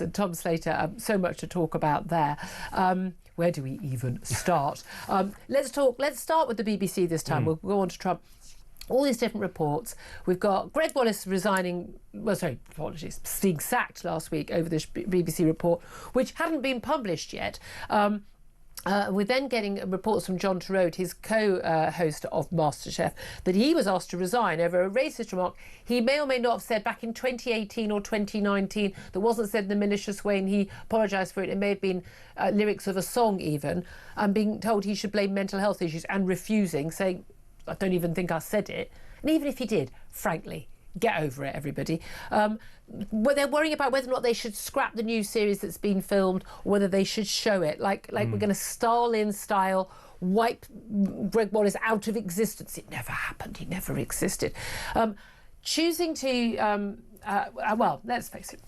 Tom Slater, so much to talk about there. Where do we even start? Let's start with the BBC this time. We'll go on to Trump. All these different reports. We've got Gregg Wallace resigning, being sacked last week over this BBC report, which hadn't been published yet. We're then getting reports from John Turode, his co-host of MasterChef, that he was asked to resign over a racist remark he may or may not have said back in 2018 or 2019 that wasn't said in a malicious way, and he apologised for it. It may have been lyrics of a song even, and being told he should blame mental health issues and refusing, saying, I don't even think I said it. And even if he did, frankly, get over it, everybody. But they're worrying about whether or not they should scrap the new series that's been filmed, or whether they should show it. Like we're going to Stalin-style wipe Gregg Wallace out of existence. It never happened. He never existed. Choosing to... well, let's face it.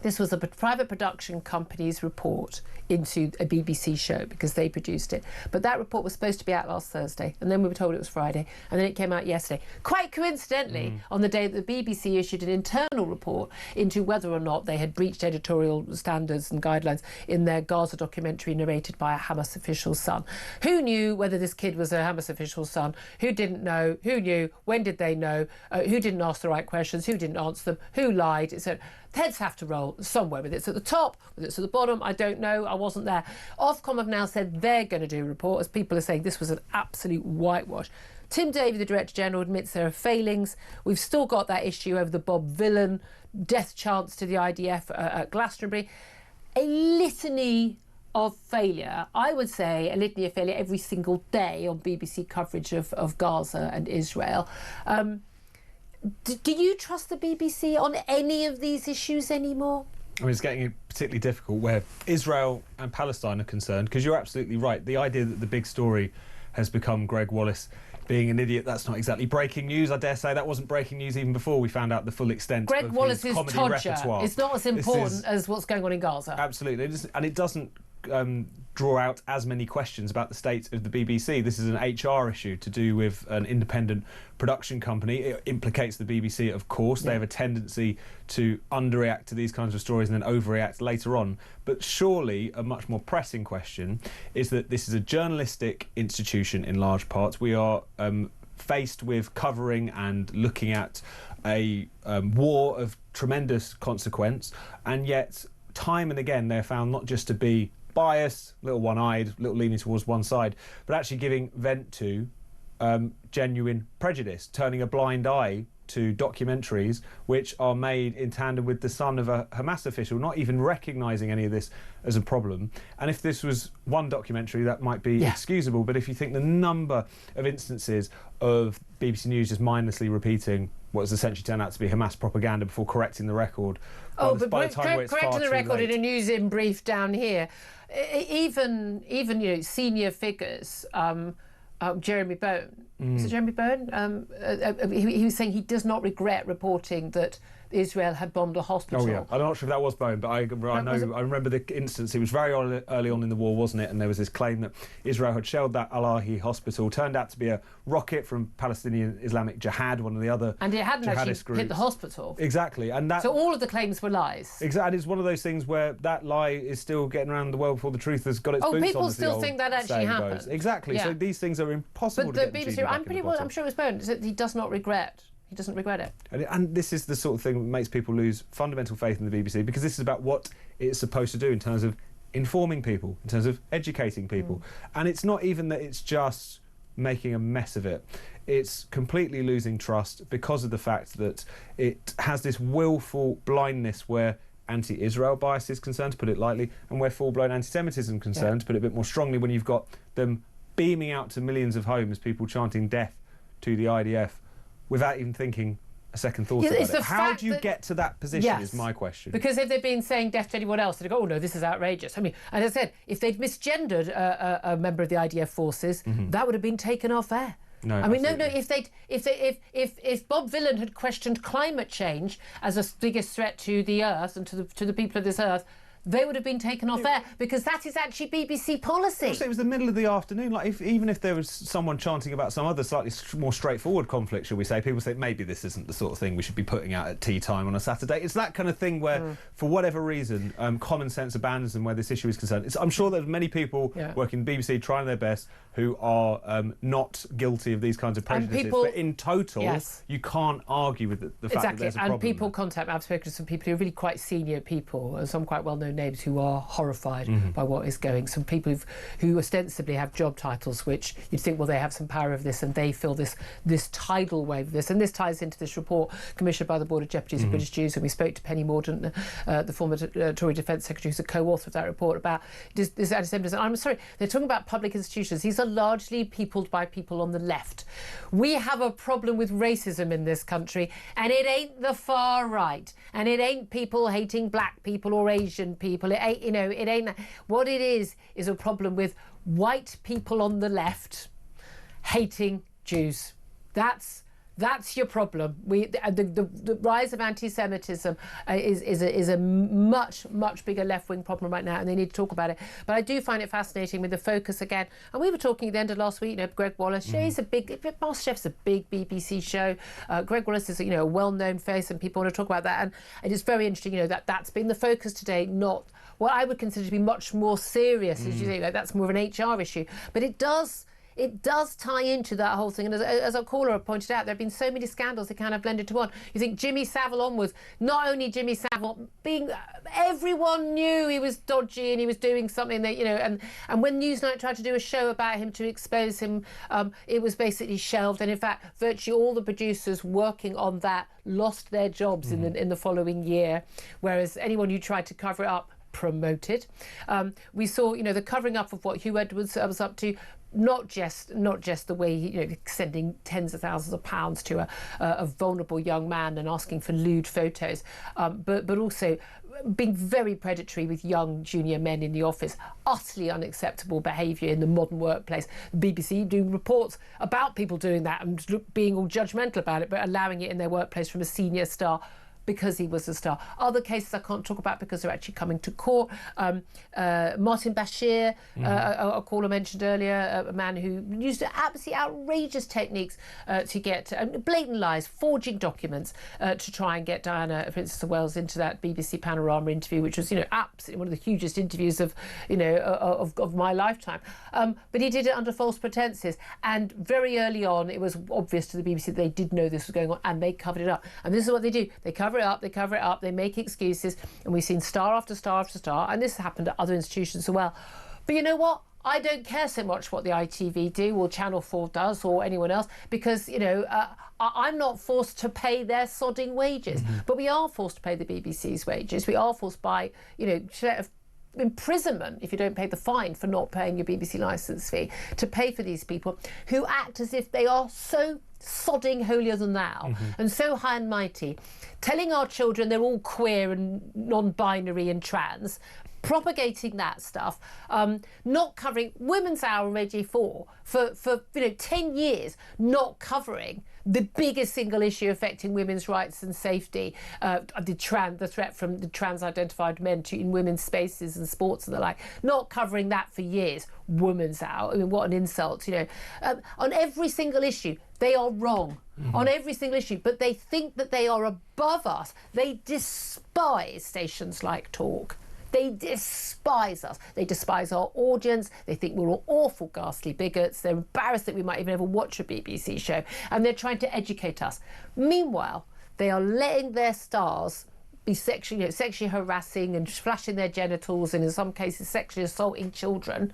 This was a private production company's report into a BBC show because they produced it. But that report was supposed to be out last Thursday, and then we were told it was Friday, and then it came out yesterday. Quite coincidentally, on the day that the BBC issued an internal report into whether or not they had breached editorial standards and guidelines in their Gaza documentary narrated by a Hamas official's son. Who knew whether this kid was a Hamas official's son? Who didn't know? Who knew? When did they know? Who didn't ask the right questions? Who didn't answer them? Who lied? So heads have to roll somewhere. Whether it's at the top, whether it's at the bottom, I don't know. I wasn't there. Ofcom have now said they're going to do a report, as people are saying this was an absolute whitewash. Tim Davie, the Director General, admits there are failings. We've still got that issue over the Bob Vylan death chance to the IDF at Glastonbury. A litany of failure. I would say a litany of failure every single day on BBC coverage of Gaza and Israel. Do you trust the BBC on any of these issues anymore? I mean, it's getting particularly difficult where Israel and Palestine are concerned, because you're absolutely right. The idea that the big story has become Gregg Wallace being an idiot, that's not exactly breaking news. I dare say that wasn't breaking news even before we found out the full extent Gregg of Wallace's his comedy repertoire. It's not as important as what's going on in Gaza. Absolutely. And it doesn't draw out as many questions about the state of the BBC. This is an HR issue to do with an independent production company. It implicates the BBC, of course. They have a tendency to underreact to these kinds of stories and then overreact later on. But surely a much more pressing question is that this is a journalistic institution in large parts. We are faced with covering and looking at a war of tremendous consequence, and yet time and again they're found not just to be biased, little one-eyed, little leaning towards one side, but actually giving vent to genuine prejudice, turning a blind eye to documentaries which are made in tandem with the son of a Hamas official, not even recognising any of this as a problem. And if this was one documentary, that might be excusable, but if you think the number of instances of BBC News just mindlessly repeating what has essentially turned out to be Hamas propaganda before correcting the record, by the time where it's correcting the record late. in a news in brief down here, even senior figures. Jeremy Bone. Is it Jeremy Bone? He was saying he does not regret reporting that Israel had bombed a hospital. Oh yeah, I'm not sure if that was Bone, but I remember the instance. It was very early on in the war, wasn't it? And there was this claim that Israel had shelled that Al-Ahi hospital. Turned out to be a rocket from Palestinian Islamic Jihad, one of the other and it hadn't jihadist actually groups. Hit the hospital. Exactly, and that. So all of the claims were lies. Exactly, it's one of those things where that lie is still getting around the world before the truth has got its boots on. People still think that actually happened. Goes. Exactly. Yeah. So these things are impossible but to the get BBC, I'm sure it was Bone. He does not regret. He doesn't regret it. And this is the sort of thing that makes people lose fundamental faith in the BBC, because this is about what it's supposed to do in terms of informing people, in terms of educating people. And it's not even that it's just making a mess of it. It's completely losing trust because of the fact that it has this willful blindness where anti-Israel bias is concerned, to put it lightly, and where full-blown anti-Semitism is concerned, to put it a bit more strongly, when you've got them beaming out to millions of homes, people chanting death to the IDF without even thinking a second thought about it. How do you get to that position is my question. Because if they'd been saying death to anyone else, they'd go, oh no, this is outrageous. I mean, as I said, if they'd misgendered a member of the IDF forces, that would have been taken off air. No, I mean, no. If Bob Vylan had questioned climate change as the biggest threat to the Earth and to the people of this Earth, they would have been taken off air, because that is actually BBC policy. Also, it was the middle of the afternoon. Like, even if there was someone chanting about some other slightly more straightforward conflict, shall we say, people say maybe this isn't the sort of thing we should be putting out at tea time on a Saturday. It's that kind of thing where, for whatever reason, common sense abandons them where this issue is concerned. I'm sure there's many people working in the BBC trying their best who are not guilty of these kinds of prejudices. But in total, you can't argue with the fact that there's a problem. And people contact me. I've spoken to some people who are really quite senior people, and some quite well-known names who are horrified by what is going. Some people who ostensibly have job titles, which you'd think, well, they have some power of this, and they feel this tidal wave of this. And this ties into this report commissioned by the Board of Deputies of British Jews, and we spoke to Penny Mordaunt, the former Tory Defence Secretary, who's a co-author of that report, about this anti-Semitism. I'm sorry, they're talking about public institutions. These are largely peopled by people on the left. We have a problem with racism in this country, and it ain't the far right, and it ain't people hating black people or Asian people. It ain't, it ain't that. What it is a problem with white people on the left hating Jews. That's your problem. The rise of anti-Semitism is a much bigger left-wing problem right now, and they need to talk about it. But I do find it fascinating with the focus again. And we were talking at the end of last week, Gregg Wallace. He's MasterChef's a big BBC show. Gregg Wallace is a well-known face, and people want to talk about that. And it's very interesting, that's been the focus today, not what I would consider to be much more serious, as you say, that's more of an HR issue. But it does tie into that whole thing. And as our caller pointed out, there have been so many scandals that kind of blended to one. You think Jimmy Savile onwards, not only Jimmy Savile, everyone knew he was dodgy and he was doing something that, and when Newsnight tried to do a show about him to expose him, it was basically shelved. And in fact, virtually all the producers working on that lost their jobs in the following year, whereas anyone who tried to cover it up promoted. We saw, the covering up of what Hugh Edwards was up to, not just the way he, sending tens of thousands of pounds to a vulnerable young man and asking for lewd photos, but also being very predatory with young junior men in the office. Utterly unacceptable behaviour in the modern workplace. The BBC doing reports about people doing that and being all judgmental about it, but allowing it in their workplace from a senior star because he was a star. Other cases I can't talk about because they're actually coming to court. Martin Bashir, a caller mentioned earlier, a man who used absolutely outrageous techniques to get blatant lies, forging documents to try and get Diana, Princess of Wales, into that BBC Panorama interview, which was, absolutely one of the hugest interviews of my lifetime. But he did it under false pretences, and very early on it was obvious to the BBC that they did know this was going on, and they covered it up. And this is what they do: they cover it up, they make excuses, and we've seen star after star after star, and this happened at other institutions as well. But you know what? I don't care so much what the ITV do or Channel 4 does or anyone else, because, I'm not forced to pay their sodding wages. But we are forced to pay the BBC's wages. We are forced by, imprisonment if you don't pay the fine for not paying your BBC licence fee, to pay for these people who act as if they are so sodding holier-than-thou and so high and mighty, telling our children they're all queer and non-binary and trans, propagating that stuff, not covering Women's Hour on Radio 4 for 10 years, not covering the biggest single issue affecting women's rights and safety, the threat from the trans-identified men in women's spaces and sports and the like, not covering that for years. Women's Hour, I mean, what an insult, on every single issue. They are wrong on every single issue, but they think that they are above us. They despise stations like Talk. They despise us. They despise our audience. They think we're all awful, ghastly bigots. They're embarrassed that we might even ever watch a BBC show, and they're trying to educate us. Meanwhile, they are letting their stars be sexually harassing and flashing their genitals, and in some cases sexually assaulting children.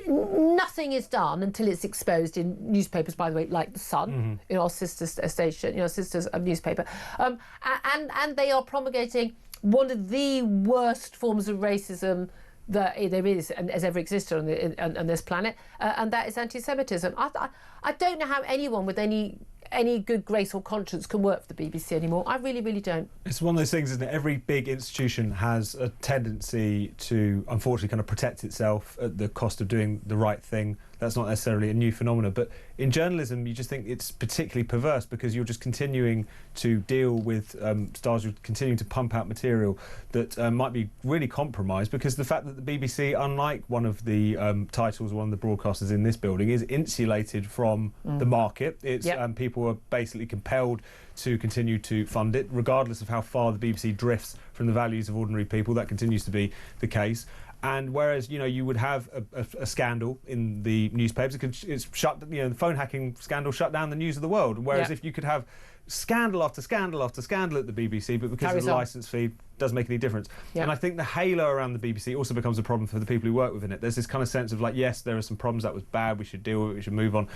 Nothing is done until it's exposed in newspapers, by the way, like The Sun, in our sister station, sister's newspaper. And they are promulgating one of the worst forms of racism that there is and has ever existed on this planet, and that is anti-Semitism. I don't know how anyone with any good grace or conscience can work for the BBC anymore. I really, really don't. It's one of those things, isn't it? Every big institution has a tendency to, unfortunately, kind of protect itself at the cost of doing the right thing. that's not necessarily a new phenomenon. But in journalism, you just think it's particularly perverse because you're just continuing to deal with stars who are continuing to pump out material that might be really compromised, because the fact that the BBC, unlike one of the titles, one of the broadcasters in this building, is insulated from the market. It's people are basically compelled to continue to fund it, regardless of how far the BBC drifts from the values of ordinary people. That continues to be the case. And whereas, you would have a scandal in the newspapers, it's shut, the phone hacking scandal shut down the news of the world. Whereas if you could have scandal after scandal after scandal at the BBC, but because of the licence fee, doesn't make any difference. And I think the halo around the BBC also becomes a problem for the people who work within it. There's this kind of sense of like, yes, there are some problems, that was bad, we should deal with it, we should move on.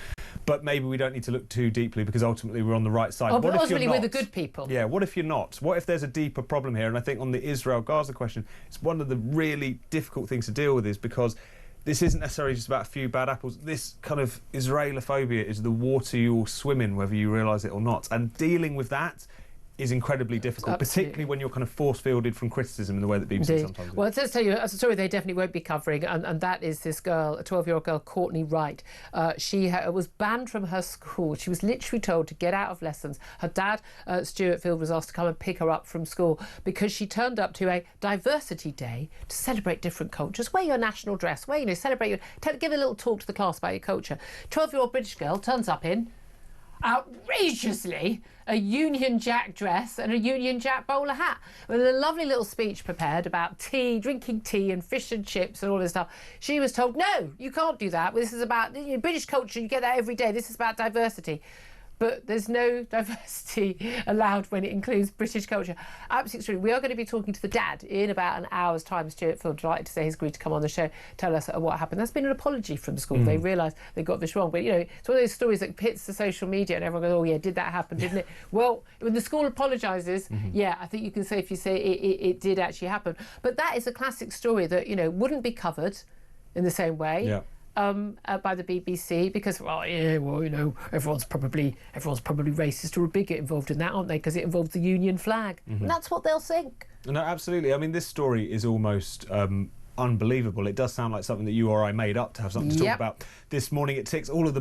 But maybe we don't need to look too deeply because ultimately we're on the right side. But ultimately we're the good people. Yeah, what if you're not? What if there's a deeper problem here? And I think on the Israel-Gaza question, it's one of the really difficult things to deal with, is because this isn't necessarily just about a few bad apples. This kind of Israelophobia is the water you all swim in, whether you realise it or not. And dealing with that is incredibly difficult, particularly when you're kind of force-fielded from criticism in the way that BBC sometimes do. Well, let's tell you a story they definitely won't be covering, and that is this girl, a 12-year-old girl, Courtney Wright. She was banned from her school. She was literally told to get out of lessons. Her dad, Stuart Field, was asked to come and pick her up from school because she turned up to a diversity day to celebrate different cultures. Wear your national dress, celebrate give a little talk to the class about your culture. 12-year-old British girl turns up in, outrageously, a Union Jack dress and a Union Jack bowler hat, with a lovely little speech prepared about tea, drinking tea and fish and chips and all this stuff. She was told, no, you can't do that. This is about British culture, you get that every day. This is about diversity. But there's no diversity allowed when it includes British culture. Absolutely true. We are going to be talking to the dad in about an hour's time. Stuart Field, delighted to say he's agreed to come on the show, tell us what happened. That's been an apology from the school. They realised they got this wrong. But, it's one of those stories that hits the social media and everyone goes, oh, yeah, did that happen, didn't it? Well, when the school apologises, I think you can safely say it did actually happen. But that is a classic story that, wouldn't be covered in the same way. Yeah. By the BBC, because everyone's probably racist or a bigot involved in that, aren't they? Because it involves the Union flag, and that's what they'll think. No, absolutely. I mean, this story is almost unbelievable. It does sound like something that you or I made up to have something to talk about. This morning it ticks all of the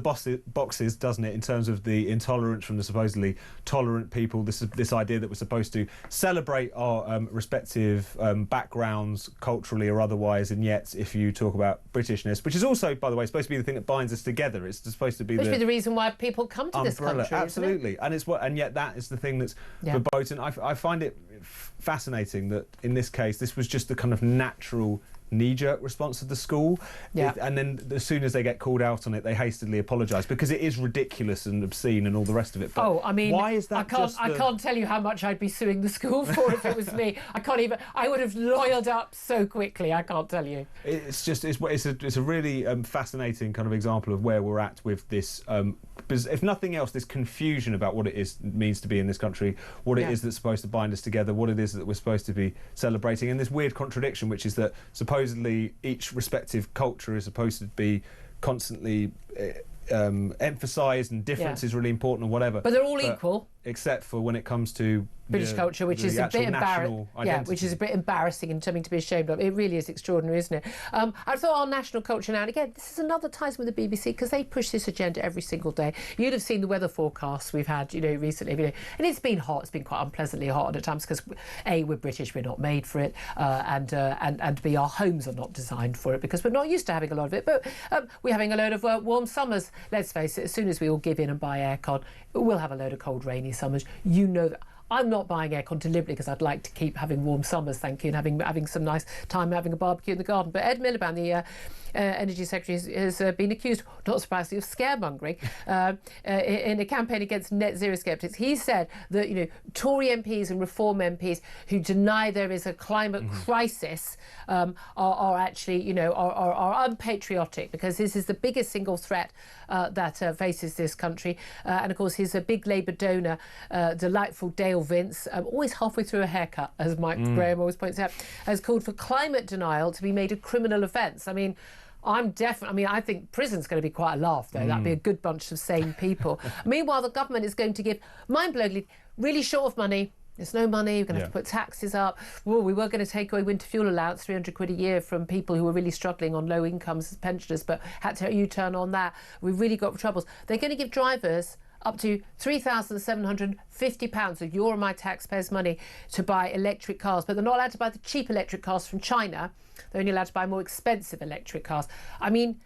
boxes, doesn't it, in terms of the intolerance from the supposedly tolerant people, this idea that we're supposed to celebrate our respective backgrounds, culturally or otherwise, and yet if you talk about Britishness, which is also, by the way, supposed to be the thing that binds us together, it's supposed to be the reason why people come to this country. Absolutely. And yet that is the thing that's verboten. I find it fascinating that in this case this was just the kind of natural knee-jerk response of the school, and then as soon as they get called out on it, they hastily apologise because it is ridiculous and obscene and all the rest of it. But why is that? I can't tell you how much I'd be suing the school for if it was me. I would have loyaled up so quickly. I can't tell you. It's a really fascinating kind of example of where we're at with this. If nothing else, this confusion about what it means to be in this country, what it is that's supposed to bind us together, what it is that we're supposed to be celebrating, and this weird contradiction, which is that supposedly each respective culture is supposed to be constantly emphasised, and difference is really important, or whatever. But they're all equal, except for when it comes to British culture, which is a bit embarrassing. Which is a bit embarrassing and something to be ashamed of. It really is extraordinary, isn't it? I thought our national culture now, and again, this is another ties with the BBC because they push this agenda every single day. You'd have seen the weather forecasts we've had, recently, and it's been hot. It's been quite unpleasantly hot at times because A, we're British, we're not made for it, and B, our homes are not designed for it because we're not used to having a lot of it. But we're having a load of warm summers. Let's face it, as soon as we all give in and buy aircon, we'll have a load of cold, rainy summers. You know that. I'm not buying aircon deliberately because I'd like to keep having warm summers, thank you, and having some nice time having a barbecue in the garden. But Ed Miliband, the Energy Secretary, has been accused, not surprisingly, of scaremongering in a campaign against net zero skeptics. He said that Tory MPs and Reform MPs who deny there is a climate crisis are actually are unpatriotic because this is the biggest single threat that faces this country. And of course, he's a big Labour donor, delightful Dale Vince, always halfway through a haircut, as Mike Graham always points out, has called for climate denial to be made a criminal offence. I mean, I think prison's going to be quite a laugh, though. That'd be a good bunch of sane people. Meanwhile, the government is going to give, mind-blowingly, really short of money, There's no money, we're going to have to put taxes up. Well, we were going to take away winter fuel allowance, 300 quid a year from people who were really struggling on low incomes as pensioners, but had to U-turn on that. We've really got troubles. They're going to give drivers up to £3,750 of your and my taxpayers' money to buy electric cars, but they're not allowed to buy the cheap electric cars from China. They're only allowed to buy more expensive electric cars. I mean,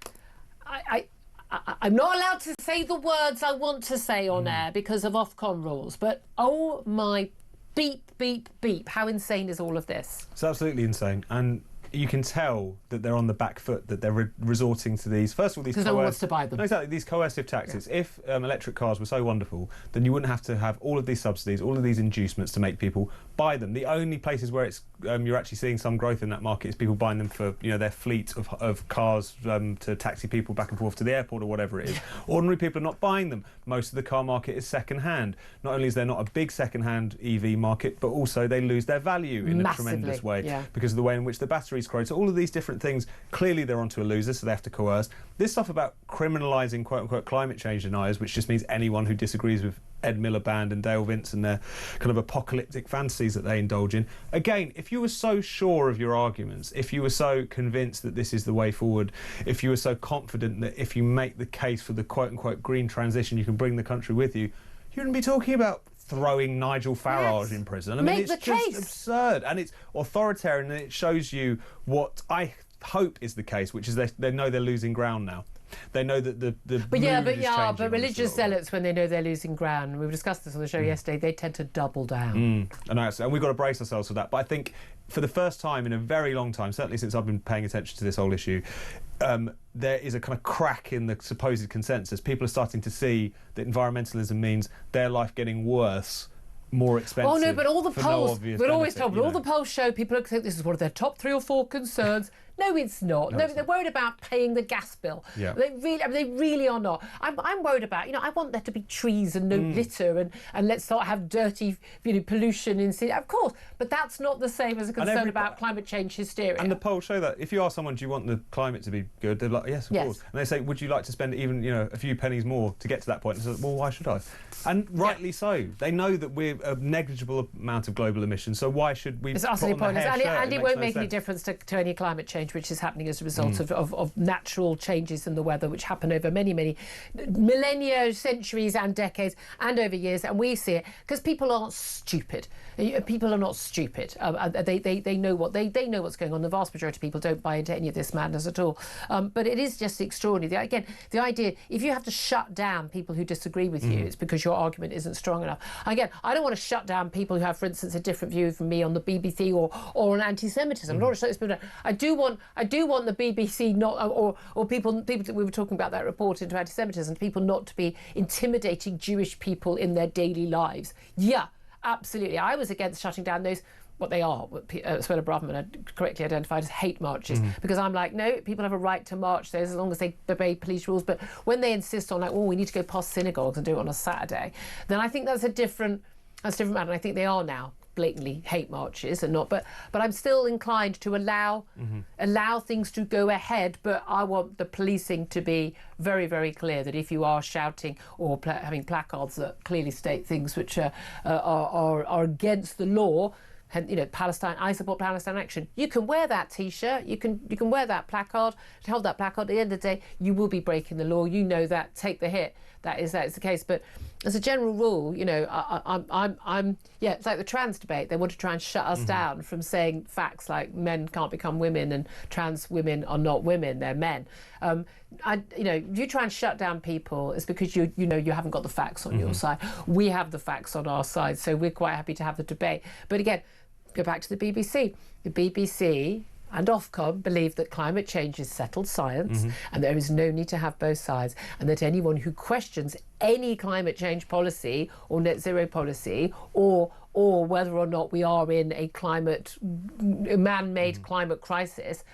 I'm not allowed to say the words I want to say on air because of Ofcom rules, but oh my beep, beep, beep. How insane is all of this? It's absolutely insane. And you can tell that they're on the back foot, that they're resorting to these, first of all, these because no one wants to buy them. No, exactly, these coercive taxes. Yeah. If electric cars were so wonderful, then you wouldn't have to have all of these subsidies, all of these inducements to make people buy them. The only places where it's you're actually seeing some growth in that market is people buying them for their fleet of cars to taxi people back and forth to the airport or whatever it is. Ordinary people are not buying them. Most of the car market is second-hand. Not only is there not a big second-hand EV market, but also they lose their value in massively, a tremendous way because of the way in which the batteries corrode. So all of these different things, clearly they're onto a loser, so they have to coerce. This stuff about criminalising quote-unquote climate change deniers, which just means anyone who disagrees with Ed Miliband and Dale Vince and their kind of apocalyptic fantasies that they indulge in. Again, if you were so sure of your arguments, if you were so convinced that this is the way forward, if you were so confident that if you make the case for the quote-unquote green transition, you can bring the country with you, you wouldn't be talking about throwing Nigel Farage in prison. I mean, it's just absurd, and it's authoritarian, and it shows you what I hope is the case, which is they know they're losing ground now. They know that the but religious zealots, when they know they're losing ground, we discussed this on the show yesterday, they tend to double down. And we've got to brace ourselves for that. But I think for the first time in a very long time, certainly since I've been paying attention to this whole issue, there is a kind of crack in the supposed consensus. People are starting to see that environmentalism means their life getting worse, more expensive. Oh no, but all the polls, we're always told, but all the polls show people think this is one of their top 3 or 4 concerns. No, it's not. No, they're worried about paying the gas bill. Yeah. They really are not. I'm worried about, I want there to be trees and no litter and let's not have dirty, pollution in city. Of course, but that's not the same as a concern about climate change hysteria. And the polls show that. If you ask someone, do you want the climate to be good? They're like, yes, of course. And they say, would you like to spend even, a few pennies more to get to that point? And say, well, why should I? And rightly so. They know that we're a negligible amount of global emissions, so why should we? It's utterly pointless. And it won't make any difference to any climate change, which is happening as a result of natural changes in the weather, which happen over many, many millennia, centuries and decades and over years. And we see it because people aren't stupid. People are not stupid. They know what's going on. The vast majority of people don't buy into any of this madness at all. But it is just extraordinary. Again, the idea, if you have to shut down people who disagree with you, it's because your argument isn't strong enough. Again, I don't want to shut down people who have, for instance, a different view from me on the BBC or on anti-Semitism. I don't want to shut those people down. I do want the BBC not, or people that we were talking about that report into anti-Semitism, people not to be intimidating Jewish people in their daily lives. Yeah, absolutely. I was against shutting down those, what they are, what Suella Braverman had correctly identified as hate marches, because I'm like, no, people have a right to march there as long as they obey police rules. But when they insist on we need to go past synagogues and do it on a Saturday, then I think that's a different matter. And I think they are now blatantly hate marches and not, but I'm still inclined to allow things to go ahead, but I want the policing to be very, very clear that if you are shouting or having placards that clearly state things which are against the law, and Palestine, I support Palestine action, you can wear that T-shirt, you can wear that placard, hold that placard. At the end of the day, you will be breaking the law. You know that. Take the hit. That is the case. But as a general rule, I'm it's like the trans debate. They want to try and shut us down from saying facts like men can't become women and trans women are not women, they're men. If you try and shut down people, it's because you haven't got the facts on your side. We have the facts on our side, so we're quite happy to have the debate. But again, go back to the BBC. The BBC and Ofcom believe that climate change is settled science and there is no need to have both sides, and that anyone who questions any climate change policy or net zero policy or whether or not we are in a man-made climate crisis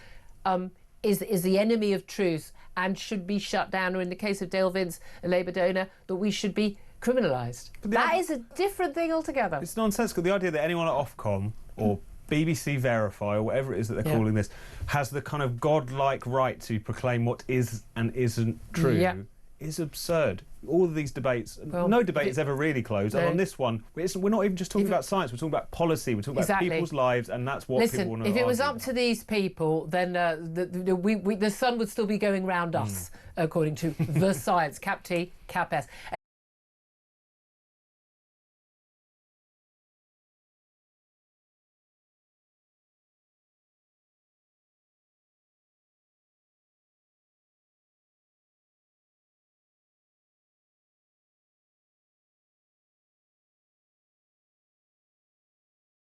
is the enemy of truth and should be shut down, or in the case of Dale Vince, a Labour donor, that we should be criminalised. That is a different thing altogether. It's nonsensical. The idea that anyone at Ofcom or BBC Verify or whatever it is that they're calling this has the kind of godlike right to proclaim what is and isn't true is absurd. All of these debates, Well, no debate is ever really closed. And no. on this one, we're not even just talking about science, we're talking about policy, we're talking Exactly. about people's lives, and that's what people want to if it was argue up to these people, then the sun would still be going round us, according to the science, cap T, cap S.